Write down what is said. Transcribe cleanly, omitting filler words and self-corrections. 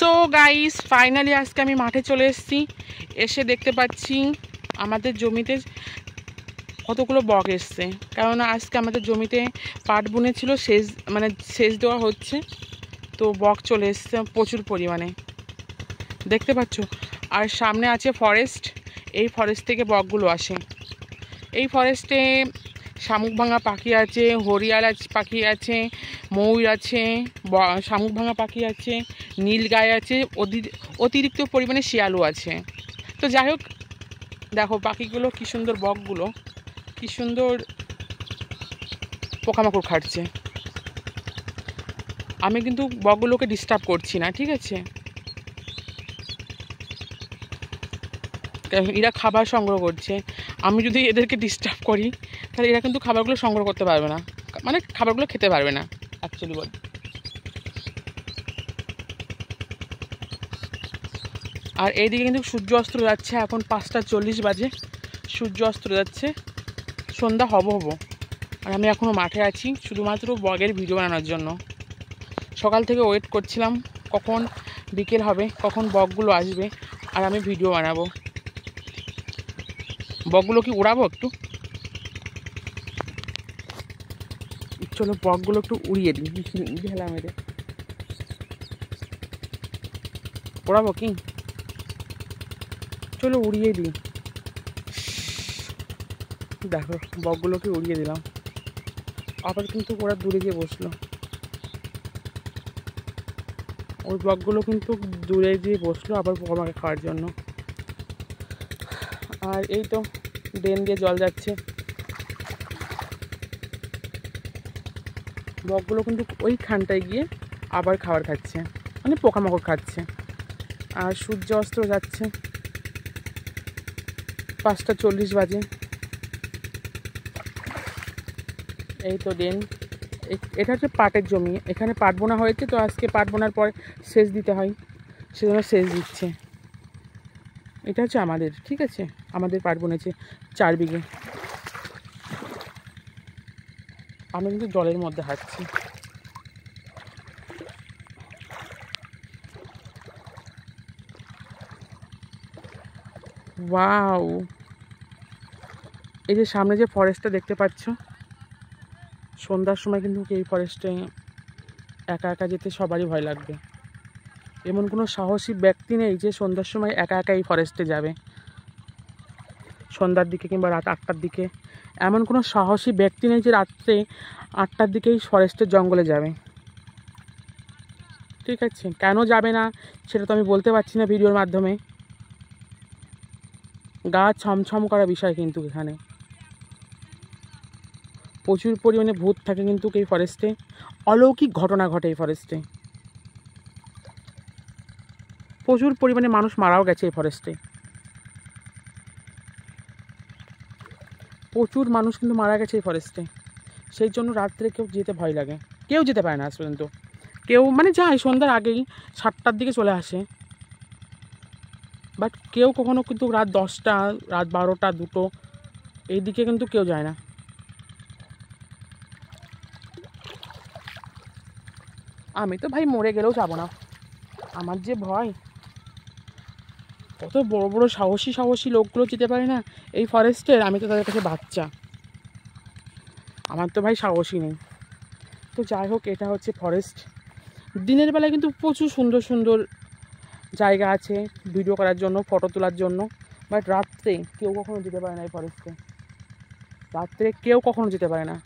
So guys finally আজকে আমি মাঠে চলে এসেছি। এসে দেখতে পাচ্ছি আমাদের জমিতে কতগুলো বক এসছে, কেননা আজকে আমাদের জমিতে পাট বুনেছিল, সেচ দেওয়া হচ্ছে, তো বক চলে এসছে প্রচুর পরিমাণে, দেখতে পাচ্ছ। আর সামনে আছে ফরেস্ট, এই ফরেস্ট থেকে বকগুলো আসে। এই ফরেস্টে শামুক ভাঙা পাখি আছে, হরিয়াল পাখি আছে, ময়ূর আছে, শামুক ভাঙা পাখি আছে, নীলগাই আছে, অতিরিক্ত পরিমাণে শিয়ালও আছে। তো যাই হোক, দেখো পাখিগুলো কী সুন্দর, বকগুলো কী সুন্দর পোকামাকড় খাচ্ছে। আমি কিন্তু বকগুলোকে ডিস্টার্ব করছি না, ঠিক আছে? এরা খাবার সংগ্রহ করছে, আমি যদি এদেরকে ডিস্টার্ব করি তাহলে এরা কিন্তু খাবারগুলো সংগ্রহ করতে পারবে না, মানে খাবারগুলো খেতে পারবে না অ্যাকচুয়ালি বল। আর এইদিকে কিন্তু সূর্য অস্ত যাচ্ছে, এখন 5:40 বাজে, সূর্য অস্ত যাচ্ছে, সন্ধ্যা হব। আর আমি এখনও মাঠে আছি শুধুমাত্র বগের ভিডিও বানানোর জন্য। সকাল থেকে ওয়েট করছিলাম কখন বিকেল হবে, কখন বকগুলো আসবে আর আমি ভিডিও বানাবো। বকগুলো কি উড়াবো একটু, চলো বকগুলো একটু উড়িয়ে দিই, ঢেলা মেরে উড়াবো কি, চলো উড়িয়ে দিই। দেখো বকগুলোকে উড়িয়ে দিলাম, আবার কিন্তু ওরা দূরে গিয়ে বসলো। ওই বকগুলো কিন্তু দূরে গিয়ে বসলো আবার পোকামাকে খাওয়ার জন্য। আর এই তো ড্রেন দিয়ে জল যাচ্ছে, বকগুলো কিন্তু ওইখানটায় গিয়ে আবার খাবার খাচ্ছে, মানে পোকামাকড় খাচ্ছে। আর সূর্য অস্ত যাচ্ছে, 5:40 বাজে। এই তো ড্রেন, এটা হচ্ছে পাটের জমি, এখানে পাট বোনা হয়েছে, তো আজকে পাট বোনার পর সেচ দিতে হয়, সেজন্য সেচ দিচ্ছে। এটা হচ্ছে আমাদের, ঠিক আছে, আমাদের পাট বুনেছে 4 বিঘে। আমি কিন্তু জলের মধ্যে হাঁটছি। ওয়াও, এই যে সামনে যে ফরেস্টটা দেখতে পাচ্ছ, সন্ধ্যার সময় কিন্তু এই ফরেস্টে একা একা যেতে সবারই ভয় লাগবে। এমন কোনো সাহসী ব্যক্তি নেই যে সন্ধ্যার সময় একা একা এই ফরেস্টে যাবে, সন্ধ্যার দিকে কিংবা রাত 8টার দিকে। এমন কোনো সাহসী ব্যক্তি নেই যে রাত্রে 8টার দিকেই ফরেস্টের জঙ্গলে যাবে, ঠিক আছে? কেন যাবে না সেটা তো আমি বলতে পারছি না ভিডিওর মাধ্যমে। গা ছমছম করা বিষয় কিন্তু এখানে প্রচুর পরিমাণে ভূত থাকে কিন্তু এই ফরেস্টে, অলৌকিক ঘটনা ঘটে এই ফরেস্টে, প্রচুর পরিমাণে মানুষ মারাও গেছে এই ফরেস্টে, প্রচুর মানুষ কিন্তু মারা গেছে এই ফরেস্টে। সেই জন্য রাত্রে কেউ যেতে ভয় লাগে, কেউ যেতে পারে না আজ পর্যন্ত। কেউ মানে যায় সন্ধ্যার আগেই, 7টার দিকে চলে আসে, বাট কেউ কখনো কিন্তু রাত 10টা, রাত 12টা, 2টো এই দিকে কিন্তু কেউ যায় না। আমি তো ভাই মরে গেলেও যাবো না, আমার যে ভয়। কত বড় বড় সাহসী সাহসী লোকগুলো যেতে পারে না এই ফরেস্টের, আমি তো তাদের কাছে বাচ্চা, আমার তো ভাই সাহসী নেই। তো যাই হোক, এটা হচ্ছে ফরেস্ট। দিনের বেলায় কিন্তু প্রচুর সুন্দর সুন্দর জায়গা আছে ভিডিও করার জন্য, ফটো তোলার জন্য, বাট রাত্রে কেউ কখনো যেতে পারে না এই ফরেস্টে, রাত্রে কেউ কখনো যেতে পারে না।